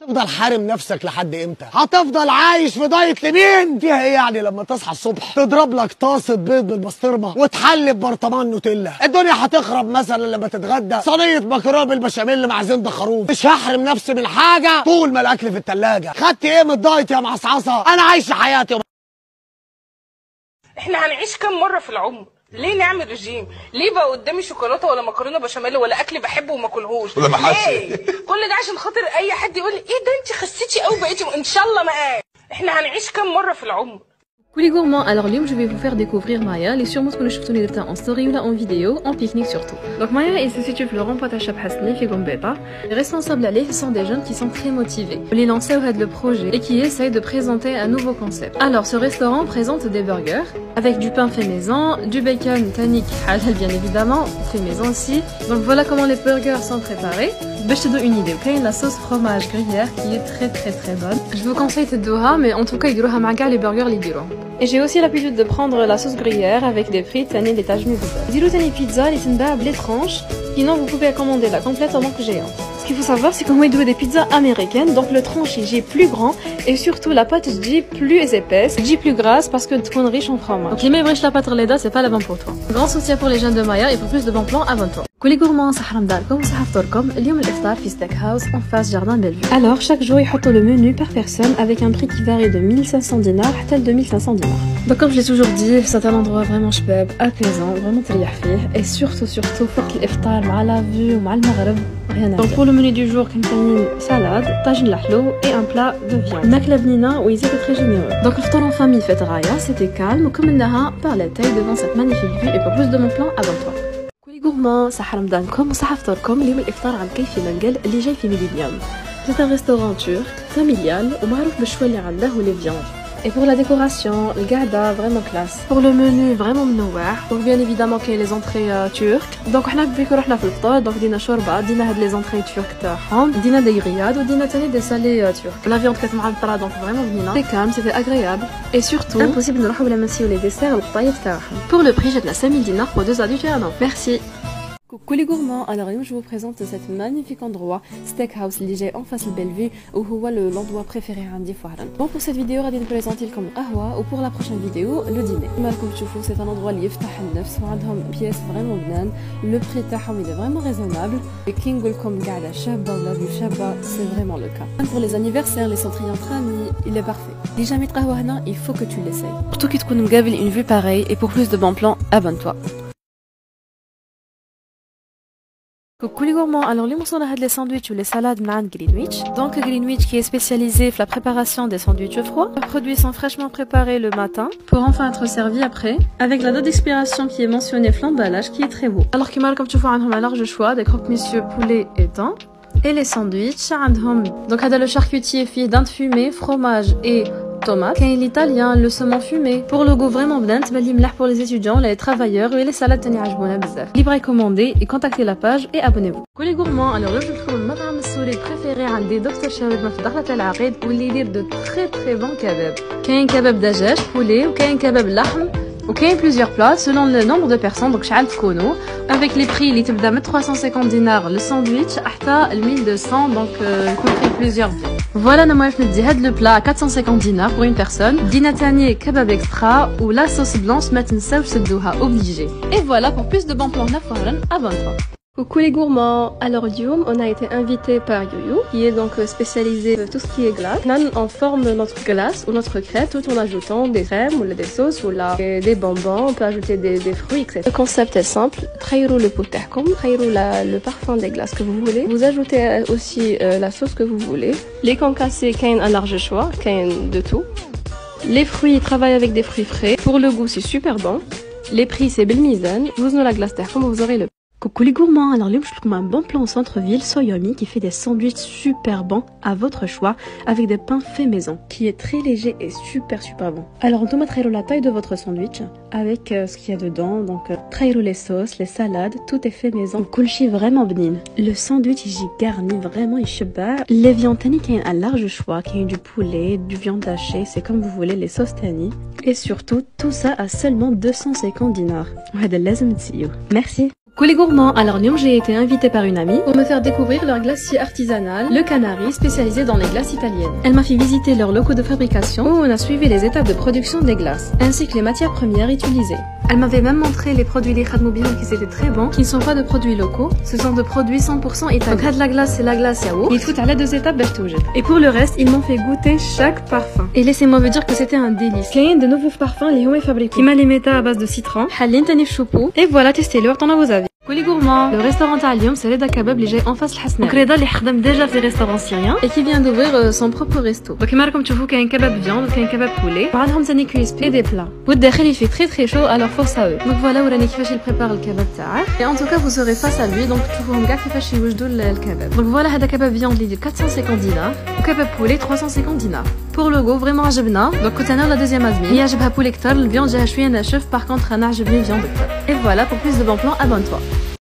هتفضل حارم نفسك لحد امتى؟ هتفضل عايش في دايت لمين؟ فيها ايه يعني لما تصحى الصبح تضرب لك طاسه بيض بالبسطرمه وتحلي ببرطمان نوتيلا؟ الدنيا هتخرب مثلا لما تتغدى صينيه مكرونه بالبشاميل مع زند خروف. مش هحرم نفسي من حاجه طول ما الاكل في الثلاجه. خدت ايه من الدايت يا معصعصه؟ انا عايشه حياتي. احنا هنعيش كام مره في العمر؟ ليه نعمل رجيم؟ ليه بقى قدامي شوكولاته ولا مكرونه بشاميل ولا اكل بحبه وما اكلهوش؟ ولا محاشي؟ ليه؟ كل ده عشان خاطر اي حد يقول لي ايه ده انت خسيتي قوي بقيتي ان شاء الله مقاس. احنا هنعيش كام مره في العمر؟ Coulis gourmands, alors Lyon, je vais vous faire découvrir Maya, les sûrement que je tourne en story ou là en vidéo, en pique-nique surtout. Donc Maya, il se situe le rond-point à Chaphasni, fait Gombeta. Les responsables à ce sont des jeunes qui sont très motivés. Les lanceurs au le projet et qui essayent de présenter un nouveau concept. Alors ce restaurant présente des burgers avec du pain fait maison, du bacon tannique halal bien évidemment, fait maison aussi. Donc voilà comment les burgers sont préparés. Je te donne une idée, ok? La sauce fromage gruyère qui est très bonne. Je vous conseille de Doha, mais en tout cas, il y aura les burgers les bureaux. Et j'ai aussi l'habitude de prendre la sauce gruyère avec des frites et des tagines de beurre. Dis-le tani pizza, les timbab, les tranches. Sinon, vous pouvez commander la complète en manque géant. Ce qu'il faut savoir, c'est qu'on doit des pizzas américaines, donc le tranché est plus grand et surtout la pâte est plus épaisse, plus grasse parce que tu es riche en fromage. Donc les mébriches la pâte releda, c'est pas la bonne pour toi. Grand soutien pour les jeunes de Maya et pour plus de bons plans, abonne-toi. كل gourmands صحة رمضانكم وصحة فطوركم. اليوم الإفطار في ستيك هاوس en face jardin Bellevue. Alors chaque jour يحطوا le menu par personne avec un prix qui varie de 1500 dinars حتى 2500 dinars. Donc comme je l'ai toujours dit, c'est un endroit vraiment شباب, apaisant, vraiment تريح فيه et surtout فوق الإفطار مع la vue ومع المغرب. Donc pour le menu du jour, كاين salade, tagine lahlo et un plat de viande. ماكلة بنينة و ils étaient très généreux. Donc الفطور en famille fait غاية, c'était calme وكملناها par la taille devant cette magnifique vue et pour plus de mon plan, abonne-toi. gourmand, صحة رمضانكم وصحة فطوركم. اليوم الإفطار عند كيف في منقل اللي جاي في ميلينيوم. C'est un restaurant turc, familial ومعروف بالشوي اللي عنده ولي فياند. Et pour la décoration, le gada vraiment classe. Pour le menu vraiment منوع. Donc bien évidemment qu'il y a les entrées turques. Donc حنا بيكو رحنا في الفطور donc دينا شوربة, دينا هاد les entrées turques تاعهم, دينا des grillades ودينا تاني des salés turcs. La viande كانت معطرة donc vraiment بنينة. C'était calme, c'était agréable. Et surtout, impossible نروحو بلا ما نسيو les desserts والقطايف تاعهم. Pour le prix, جاتنا 5000 dinars pour 2 adultes et un enfant. Merci. Coucou les gourmands, alors je vous présente cet magnifique endroit, Steakhouse, اللي جاي en face le Bellevue, où هو l'endroit préféré عندي في وهران. Bon pour cette vidéo غادي نبريزونتي لكم القهوة, و pour la prochaine vidéo le dîner. كما راكم تشوفوا c'est un endroit اللي يفتح النفس وعندهم بياس فريمون بنان, le prix تاعهم il est vraiment raisonnable. كي نقول لكم قاعدة شابة ولا فيو شابة, c'est vraiment le cas. Pour les anniversaires, les centrales entre amis, il est parfait. اللي جامي تقهوى هنا, il faut que tu l'essayes. Surtout كي تكون مقابل une vue pareille, et pour plus de bons plans, abonne-toi. Coucou les gourmands, alors les morceaux de les sandwichs ou les salades de Greenwich. Donc Greenwich qui est spécialisé dans la préparation des sandwichs froids. Les produits sont fraîchement préparés le matin pour enfin être servis après, avec la date d'expiration qui est mentionnée l'emballage qui est très beau. Alors comme tu vois, on a un large choix des croque-monsieur poulet et thon. Et les sandwichs, donc le charcutier fait dinde fumée, fromage et tomate. Kain l'italien, le saumon fumé. Pour le goût vraiment bien, pour les étudiants, les travailleurs et les salades tani عجبونا بزاف. Libre et commandez et contactez la page et abonnez-vous. Coucou les gourmands, alors là je trouve le مطعم السوري préféré عندي دكتور شاورما في دخلة العقيد واللي يدير de très bons kebabs. كاين كباب دجاج poulet وكاين كباب لحم. Ok, plusieurs plats selon le nombre de personnes, donc شحال تكونوا, avec les prix اللي تبدا من 350 dinars le sandwich حتى 1200, donc compris plusieurs viandes. Voilà, انا موالف ندي هاد le plat à 450 dinars pour une personne. دينا تاني كباب extra ou la sauce blanche ما تنساوش تدوها obligé. Et voilà, pour plus de bons plans هنا في وهران, abonne-toi. Coucou les gourmands, alors Dioum, on a été invité par Youyou, qui est donc spécialisé dans tout ce qui est glace. On forme notre glace ou notre crêpe tout en ajoutant des crèmes ou des sauces ou des bonbons, on peut ajouter des fruits, etc. Le concept est simple, trairou le pot tahkoum, trairou le parfum des glaces que vous voulez. Vous ajoutez aussi la sauce que vous voulez. Les concassés, qu'il y a un large choix, qu'il y a de tout. Les fruits, travaillent avec des fruits frais. Pour le goût, c'est super bon. Les prix, c'est belmizan. Vous avez la glace tahkoum, vous aurez le Coucou les gourmands, alors là je trouve un bon plan au centre-ville, Soyomi, qui fait des sandwichs super bons à votre choix, avec des pains faits maison, qui est très léger et super bon. Alors on peut mettre la taille de votre sandwich, avec ce qu'il y a dedans, donc trairo les sauces, les salades, tout est fait maison, kulchi vraiment bnin. Le sandwich il est garni vraiment il cheba. Les viandes tani qui a un large choix, qui a du poulet, du viande hachée, c'est comme vous voulez, les sauces tani. Et surtout, tout ça à seulement 250 dinars. Merci. Coucou les gourmands, alors Lyon, j'ai été invitée par une amie pour me faire découvrir leur glacier artisanal, le Canari, spécialisé dans les glaces italiennes. Elle m'a fait visiter leurs locaux de fabrication où on a suivi les étapes de production des glaces, ainsi que les matières premières utilisées. Elle m'avait même montré les produits des Khadmoubin qui étaient très bons, qui ne sont pas de produits locaux, ce sont de produits 100% italiens. Donc la glace, c'est la glace yaourt. Il faut à les 2 étapes d'achetoujed. Et pour le reste, ils m'ont fait goûter chaque parfum. Et laissez-moi vous dire que c'était un délice. Kayen de nouveaux parfums, les home fabriqués. Qui m'a les méta à base de citron, halin tanif choupou. Et voilà, testez-le, t'en as vos avis. Les gourmands, le restaurant تاع اليوم c'est Reda Kebab اللي جاي en face الحسناوي. Donc Reda اللي خدم déjà في restaurants syriens et qui vient d'ouvrir son propre resto. Donc كما راكم تشوفوا كاين كباب viande وكاين كباب poulet. وعندهم ثاني crispy et des plats. والداخل il fait très très chaud alors force à eux. Donc voilà وراني كيفاش il prépare الكباب تاعه. Et en tout cas vous serez face à lui donc تشوفوهم كاع كيفاش يوجدوا الكباب. Donc voilà هذا كباب viande اللي يدير 450 دينار وكباب poulet 350 دينار. Pour le goût vraiment عجبنا. Donc كنت انا la deuxième azmi. يعجبها poulet كتر الفياند جاها شويه ناشف par contre انا عجبني viande كتر. Et voilà pour plus de bons plans abonne-toi.